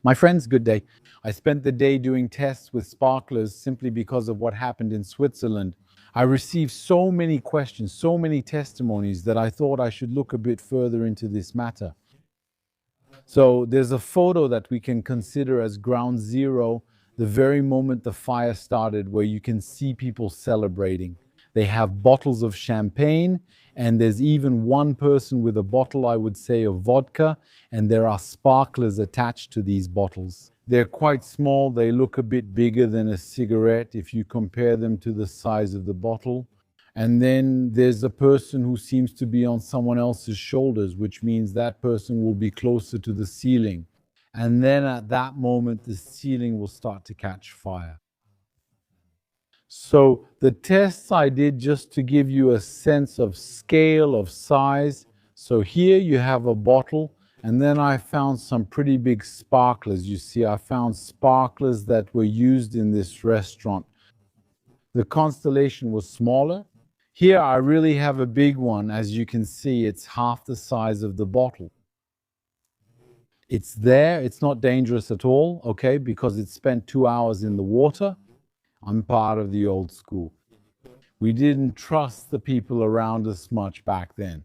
My friends, good day. I spent the day doing tests with sparklers simply because of what happened in Switzerland. I received so many questions, so many testimonies that I thought I should look a bit further into this matter. So there's a photo that we can consider as ground zero, the very moment the fire started, where you can see people celebrating. They have bottles of champagne, and there's even one person with a bottle, I would say, of vodka, and there are sparklers attached to these bottles. They're quite small. They look a bit bigger than a cigarette if you compare them to the size of the bottle. And then there's a person who seems to be on someone else's shoulders, which means that person will be closer to the ceiling. And then at that moment, the ceiling will start to catch fire. So the tests I did just to give you a sense of scale, of size. So here you have a bottle, and then I found some pretty big sparklers. You see, I found sparklers that were used in this restaurant. The constellation was smaller. Here I really have a big one. As you can see, it's half the size of the bottle. It's there. It's not dangerous at all, okay, because it spent 2 hours in the water. I'm part of the old school. We didn't trust the people around us much back then.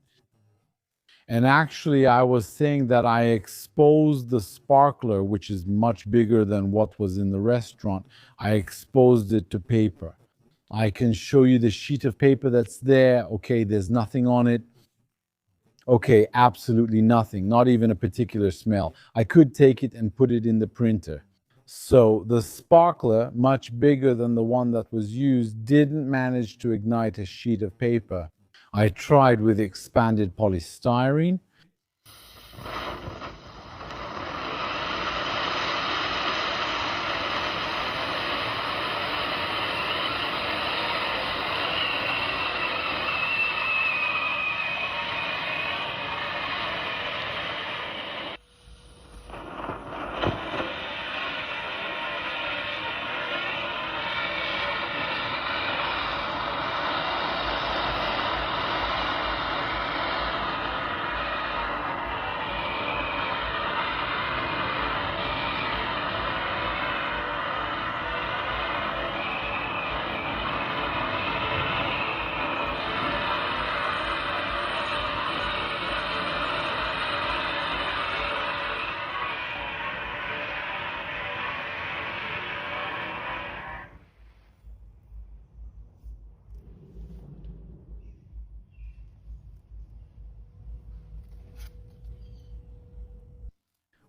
And actually, I was saying that I exposed the sparkler, which is much bigger than what was in the restaurant. I exposed it to paper. I can show you the sheet of paper that's there. Okay, there's nothing on it. Okay, absolutely nothing, not even a particular smell. I could take it and put it in the printer. So the sparkler, much bigger than the one that was used, didn't manage to ignite a sheet of paper. I tried with expanded polystyrene.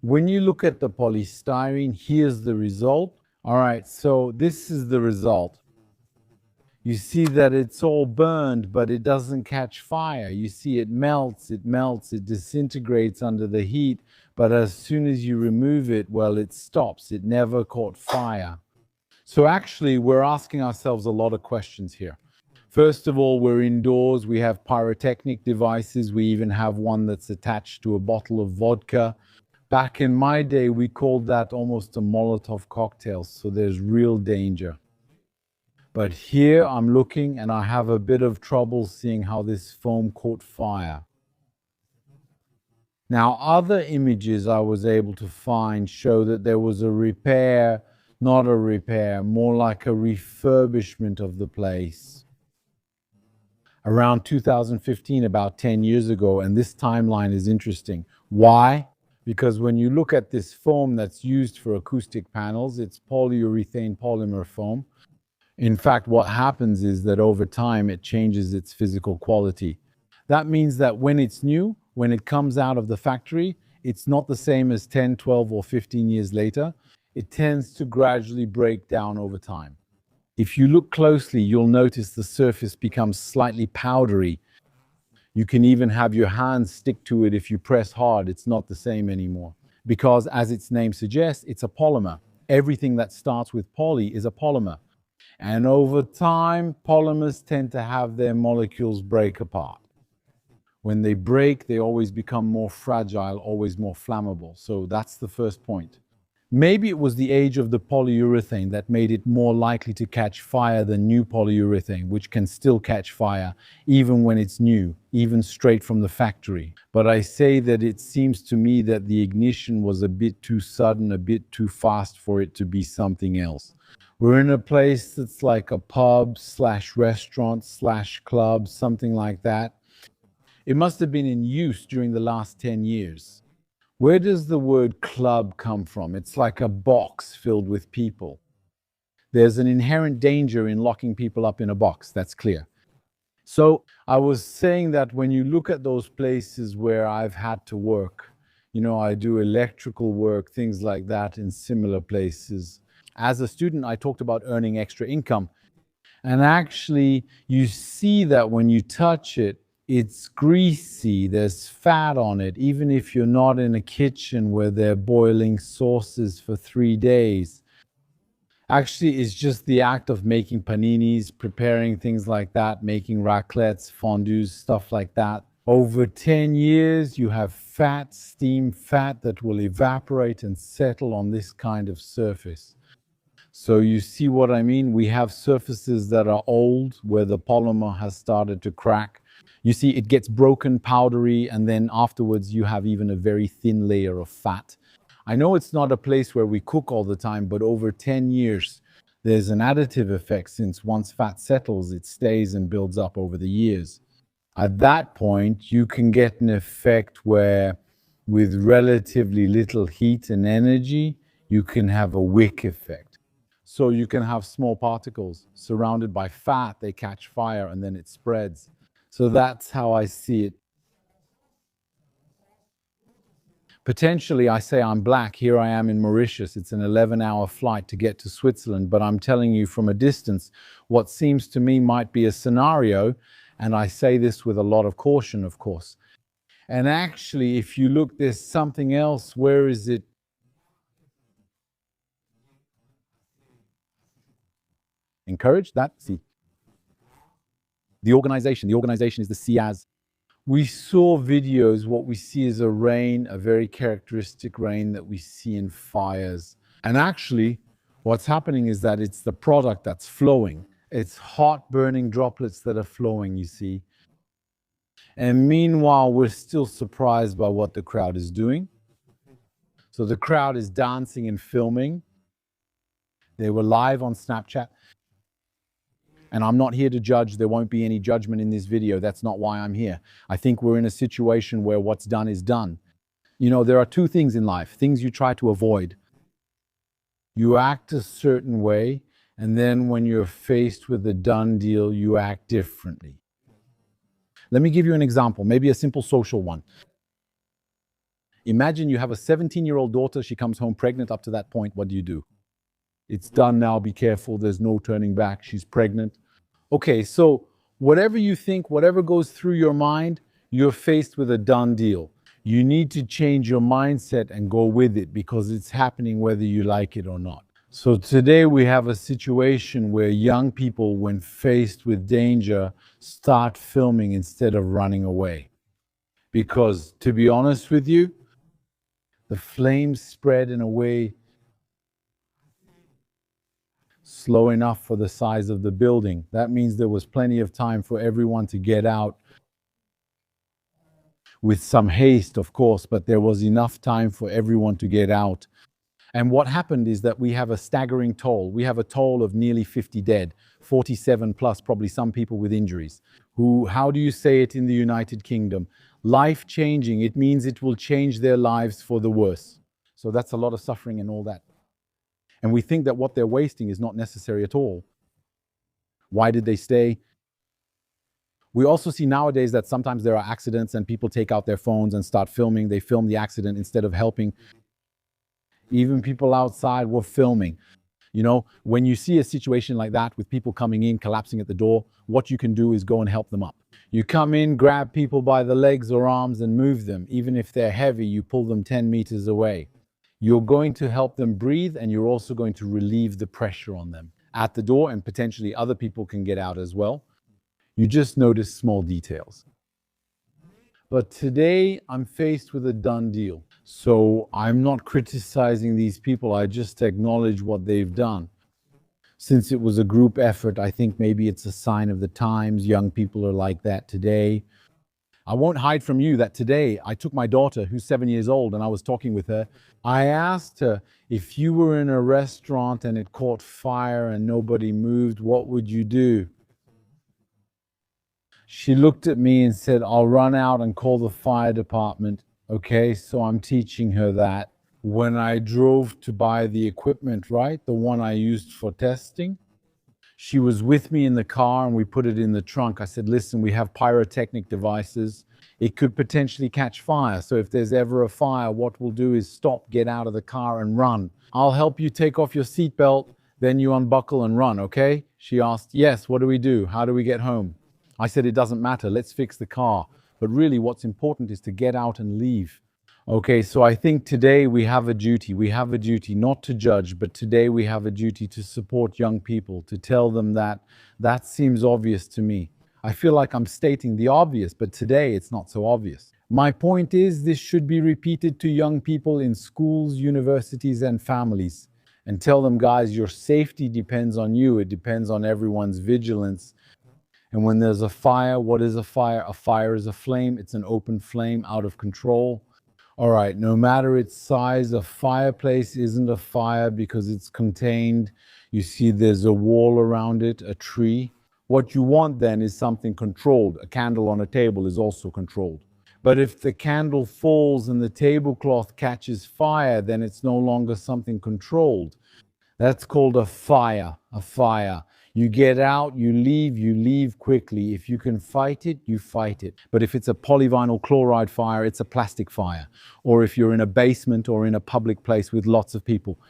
When you look at the polystyrene, here's the result. All right, so this is the result. You see that it's all burned, but it doesn't catch fire. You see it melts, it disintegrates under the heat, but as soon as you remove it, well, it stops. It never caught fire. So actually, we're asking ourselves a lot of questions here. First of all, we're indoors. We have pyrotechnic devices. We even have one that's attached to a bottle of vodka. Back in my day, we called that almost a Molotov cocktail, so there's real danger. But here I'm looking and I have a bit of trouble seeing how this foam caught fire. Now, other images I was able to find show that there was a repair, not a repair, more like a refurbishment of the place. Around 2015, about 10 years ago, and this timeline is interesting. Why? Because when you look at this foam that's used for acoustic panels, it's polyurethane polymer foam. In fact, what happens is that over time, it changes its physical quality. That means that when it's new, when it comes out of the factory, it's not the same as 10, 12, or 15 years later. It tends to gradually break down over time. If you look closely, you'll notice the surface becomes slightly powdery. You can even have your hands stick to it if you press hard. It's not the same anymore. Because as its name suggests, it's a polymer. Everything that starts with poly is a polymer. And over time, polymers tend to have their molecules break apart. When they break, they always become more fragile, always more flammable. So that's the first point. Maybe it was the age of the polyurethane that made it more likely to catch fire than new polyurethane, which can still catch fire even when it's new, even straight from the factory. But I say that it seems to me that the ignition was a bit too sudden, a bit too fast for it to be something else. We're in a place that's like a pub slash restaurant slash club, something like that. It must have been in use during the last 10 years. Where does the word club come from? It's like a box filled with people. There's an inherent danger in locking people up in a box, that's clear. So I was saying that when you look at those places where I've had to work, I do electrical work, things like that in similar places. As a student, I talked about earning extra income. And actually, you see that when you touch it, it's greasy, there's fat on it, even if you're not in a kitchen where they're boiling sauces for 3 days. Actually, it's just the act of making paninis, preparing things like that, making raclettes, fondues, stuff like that. Over 10 years, you have fat, steam fat that will evaporate and settle on this kind of surface. So you see what I mean? We have surfaces that are old where the polymer has started to crack. You see, it gets broken, powdery, and then afterwards you have even a very thin layer of fat. I know it's not a place where we cook all the time, but over 10 years, there's an additive effect since once fat settles, it stays and builds up over the years. At that point, you can get an effect where, with relatively little heat and energy, you can have a wick effect. So you can have small particles surrounded by fat, they catch fire, and then it spreads. So that's how I see it. Potentially, I say I'm black. Here I am in Mauritius. It's an 11-hour flight to get to Switzerland, but I'm telling you from a distance what seems to me might be a scenario, and I say this with a lot of caution, of course. And actually, if you look, there's something else. Where is it? Encourage that? See. The organization is the SIAZ. We saw videos, what we see is a rain, a very characteristic rain that we see in fires. And actually, what's happening is that it's the product that's flowing. It's hot burning droplets that are flowing, you see. And meanwhile, we're still surprised by what the crowd is doing. So the crowd is dancing and filming. They were live on Snapchat. And I'm not here to judge. There won't be any judgment in this video. That's not why I'm here. I think we're in a situation where what's done is done. There are two things in life, things you try to avoid. You act a certain way, and then when you're faced with a done deal, you act differently. Let me give you an example, maybe a simple social one. Imagine you have a 17-year-old daughter. She comes home pregnant. Up to that point, what do? It's done now, be careful, there's no turning back, she's pregnant. Okay, so whatever you think, whatever goes through your mind, you're faced with a done deal. You need to change your mindset and go with it because it's happening whether you like it or not. So today we have a situation where young people, when faced with danger, start filming instead of running away. Because to be honest with you, the flames spread in a way slow enough for the size of the building. That means there was plenty of time for everyone to get out with some haste, of course, but there was enough time for everyone to get out. And what happened is that we have a staggering toll. We have a toll of nearly 50 dead, 47 plus, probably some people with injuries. How do you say it in the United Kingdom? Life-changing. It means it will change their lives for the worse. So that's a lot of suffering and all that. And we think that what they're wasting is not necessary at all. Why did they stay? We also see nowadays that sometimes there are accidents and people take out their phones and start filming. They film the accident instead of helping. Even people outside were filming. When you see a situation like that with people coming in, collapsing at the door, what you can do is go and help them up. You come in, grab people by the legs or arms and move them. Even if they're heavy, you pull them 10 meters away. You're going to help them breathe, and you're also going to relieve the pressure on them at the door, and potentially other people can get out as well. You just notice small details. But today I'm faced with a done deal. So I'm not criticizing these people, I just acknowledge what they've done. Since it was a group effort, I think maybe it's a sign of the times. Young people are like that today. I won't hide from you that today I took my daughter, who's 7 years old, and I was talking with her. I asked her, if you were in a restaurant and it caught fire and nobody moved, what would you do? She looked at me and said, I'll run out and call the fire department. Okay, so I'm teaching her that. When I drove to buy the equipment, right, the one I used for testing, she was with me in the car and we put it in the trunk. I said, listen, we have pyrotechnic devices. It could potentially catch fire. So if there's ever a fire, what we'll do is stop, get out of the car and run. I'll help you take off your seatbelt, then you unbuckle and run, okay? She asked, yes, what do we do? How do we get home? I said, it doesn't matter. Let's fix the car. But really what's important is to get out and leave. Okay, so I think today we have a duty. We have a duty not to judge, but today we have a duty to support young people, to tell them that that seems obvious to me. I feel like I'm stating the obvious, but today it's not so obvious. My point is, this should be repeated to young people in schools, universities, and families. And tell them, guys, your safety depends on you. It depends on everyone's vigilance. And when there's a fire, what is a fire? A fire is a flame. It's an open flame out of control. All right, no matter its size, a fireplace isn't a fire because it's contained. You see there's a wall around it, a tree. What you want then is something controlled. A candle on a table is also controlled. But if the candle falls and the tablecloth catches fire, then it's no longer something controlled. That's called a fire, a fire. You get out, you leave quickly. If you can fight it, you fight it. But if it's a polyvinyl chloride fire, it's a plastic fire. Or if you're in a basement or in a public place with lots of people,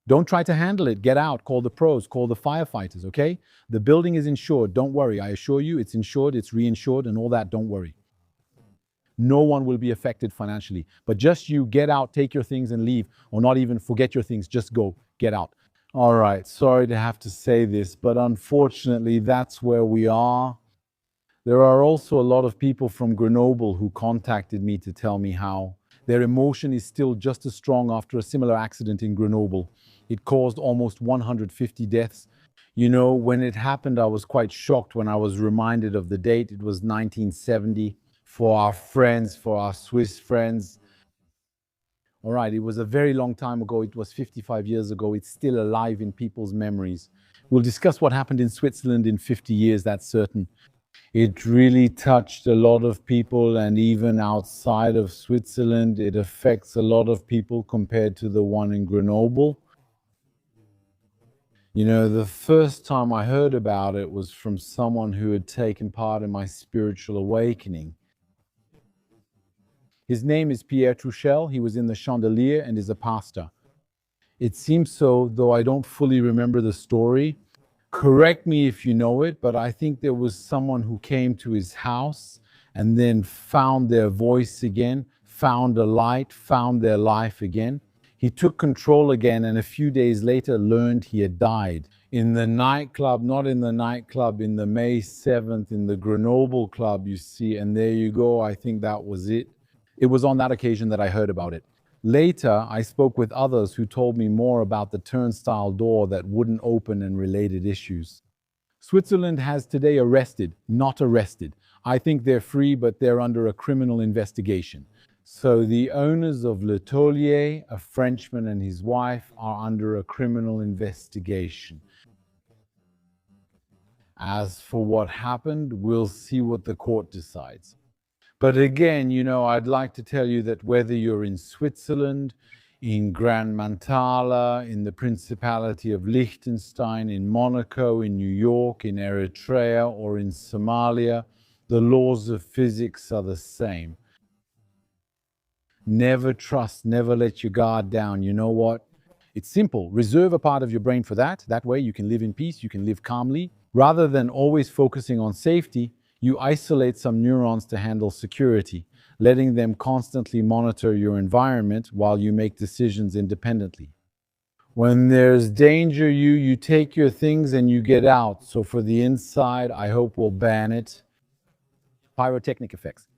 don't try to handle it. Get out, call the pros, call the firefighters, okay? The building is insured, don't worry. I assure you, it's insured, it's reinsured and all that, don't worry. No one will be affected financially. But just you get out, take your things and leave, or not even forget your things, just go, get out. All right, sorry to have to say this, but unfortunately, that's where we are. There are also a lot of people from Grenoble who contacted me to tell me how their emotion is still just as strong after a similar accident in Grenoble. It caused almost 150 deaths. You know, when it happened, I was quite shocked when I was reminded of the date. It was 1970. For our friends, for our Swiss friends, all right, it was a very long time ago. It was 55 years ago. It's still alive in people's memories. We'll discuss what happened in Switzerland in 50 years, that's certain. It really touched a lot of people, and even outside of Switzerland, it affects a lot of people compared to the one in Grenoble. You know, the first time I heard about it was from someone who had taken part in my spiritual awakening. His name is Pierre Truchel. He was in the Chandelier and is a pastor. It seems so, though I don't fully remember the story. Correct me if you know it, but I think there was someone who came to his house and then found their voice again, found a light, found their life again. He took control again, and a few days later learned he had died. In the nightclub, not in the nightclub, in the May 7th, in the Grenoble club, you see, and there you go, I think that was it. It was on that occasion that I heard about it. Later, I spoke with others who told me more about the turnstile door that wouldn't open and related issues. Switzerland has today arrested, not arrested. I think they're free, but they're under a criminal investigation. So the owners of Le Taulier, a Frenchman and his wife, are under a criminal investigation. As for what happened, we'll see what the court decides. But again, you know, I'd like to tell you that whether you're in Switzerland, in Grand Mantala, in the Principality of Liechtenstein, in Monaco, in New York, in Eritrea, or in Somalia, the laws of physics are the same. Never trust, never let your guard down. You know what? It's simple. Reserve a part of your brain for that. That way you can live in peace, you can live calmly. Rather than always focusing on safety, you isolate some neurons to handle security, letting them constantly monitor your environment while you make decisions independently. When there's danger, you take your things and you get out. So for the inside, I hope we'll ban it. Pyrotechnic effects.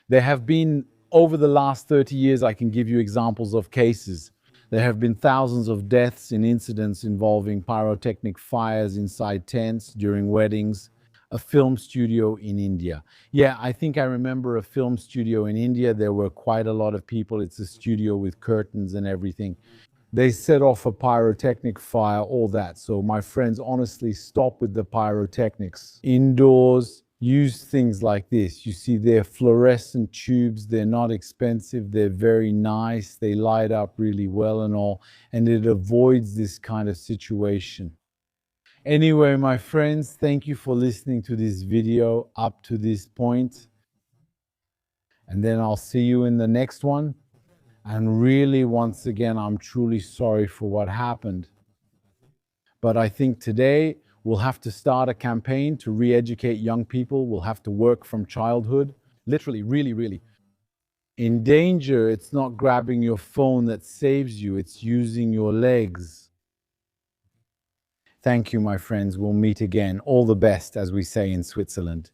There have been over the last 30 years, I can give you examples of cases. There have been thousands of deaths in incidents involving pyrotechnic fires inside tents during weddings. A film studio in India. Yeah, I think I remember a film studio in India. There were quite a lot of people. It's a studio with curtains and everything. They set off a pyrotechnic fire, all that. So my friends, honestly, stop with the pyrotechnics. Indoors, use things like this. You see, they're fluorescent tubes. They're not expensive. They're very nice. They light up really well and all. And it avoids this kind of situation. Anyway, my friends, thank you for listening to this video up to this point. And then I'll see you in the next one. And really, once again, I'm truly sorry for what happened. But I think today we'll have to start a campaign to re-educate young people. We'll have to work from childhood. Literally, really. In danger, it's not grabbing your phone that saves you. It's using your legs. Thank you, my friends. We'll meet again. All the best, as we say in Switzerland.